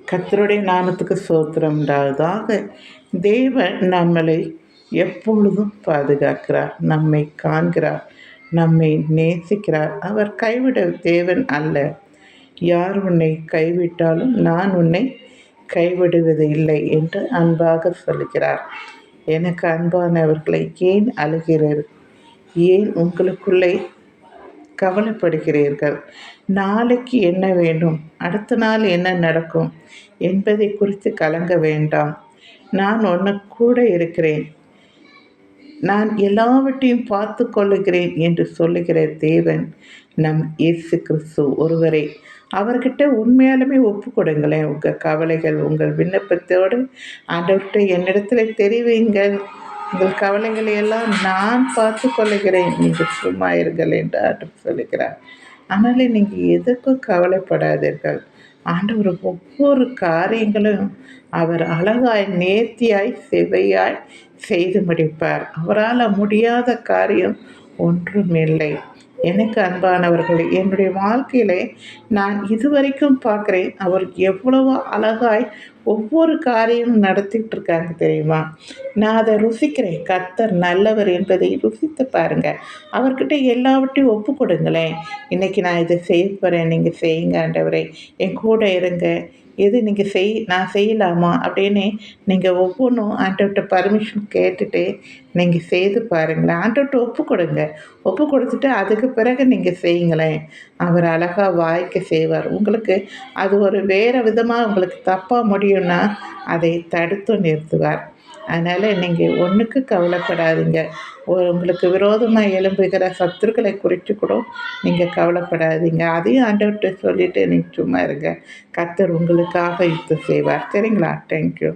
கர்த்தருடைய நாமத்துக்கு ஸ்தோத்திரம் உண்டாவதாக. தேவன் நம்மளை எப்பொழுதும் பாதுகாக்கிறார், நம்மை காண்கிறார், நம்மை நேசிக்கிறார். அவர் கைவிட தேவன் அல்ல. யார் உன்னை கைவிட்டாலும் நான் உன்னை கைவிடுவது இல்லை என்று அன்பாக சொல்கிறார். எனக்கு அன்பானவர்களை, ஏன் அழுகிறீர்கள்? ஏன் உங்களுக்குள்ளே கவலைப்படுகிறீர்கள்? நாளைக்கு என்ன வேண்டும், அடுத்த நாள் என்ன நடக்கும் என்பதை குறித்து கலங்க வேண்டாம். நான் உன்னை கூட இருக்கிறேன், நான் எல்லாவற்றையும் பார்த்து கொள்ளுகிறேன் என்று சொல்லுகிற தேவன் நம் இயேசு கிறிஸ்து ஒருவரே. அவர்கிட்ட உண்மையாலுமே ஒப்பு கொடுங்களேன். உங்கள் கவலைகள், உங்கள் விண்ணப்பத்தோடு ஆண்டவர்கிட்ட என்னிடத்தில் தெரிவிங்கள். உங்கள் கவலைகளை எல்லாம் நான் பார்த்து கொள்ளுகிறேன், நீங்கள் சும்மா இருங்கள் என்று ஆண்டவர் சொல்லுகிறார். ஆனாலும் நீங்கள் எதுக்கும் கவலைப்படாதீர்கள். ஆண்டவர் ஒவ்வொரு காரியங்களும் அவர் அழகாய், நேர்த்தியாய், செவ்வையாய் செய்து முடிப்பார். அவரால் முடியாத காரியம் ஒன்றுமில்லை. எனக்கு அன்பானவர்களே, என்னுடைய வாழ்க்கையிலே நான் இதுவரைக்கும் பார்க்குறேன், அவர் எவ்வளவோ அழகாய் ஒவ்வொரு காரியமும் நடத்திட்டு இருக்காங்க தெரியுமா? நான் அதை ருசிக்கிறேன். கர்த்தர் நல்லவர் என்பதை ருசித்து பாருங்கள். அவர்கிட்ட எல்லாவற்றையும் ஒப்பு கொடுங்களேன். இன்றைக்கி நான் இதை செய்ய போகிறேன், நீங்கள் செய்யுங்க ஆண்டவரே, என் கூட இருங்க, எது நீங்கள் நான் செய்யலாமா அப்படின்னு நீங்கள் ஒவ்வொன்றும் ஆண்டவர்கிட்ட பர்மிஷன் கேட்டுட்டு நீங்கள் செய்து பாருங்களேன். ஆண்டவர்கிட்ட ஒப்பு கொடுங்க. ஒப்பு கொடுத்துட்டு அதுக்கு பிறகு நீங்கள் செய்யுங்களேன். அவர் அழகாக வாய்க்க செய்வார். உங்களுக்கு அது ஒரு வேறு விதமாக உங்களுக்கு தப்பாக முடியும்னா அதை தடுத்து நிறுத்துவார். அதனால் நீங்கள் ஒன்றுக்கு கவலைப்படாதீங்க. உங்களுக்கு விரோதமாக எழும்புகிற சத்துருக்களை குறித்து கூட நீங்கள் கவலைப்படாதீங்க. அதையும் ஆண்டவர்கிட்ட சொல்லிவிட்டு நீங்கள் சும்மா இருங்க. கர்த்தர் உங்களுக்காக யுத்தம் செய்வார். சரிங்களா? தேங்க்யூ.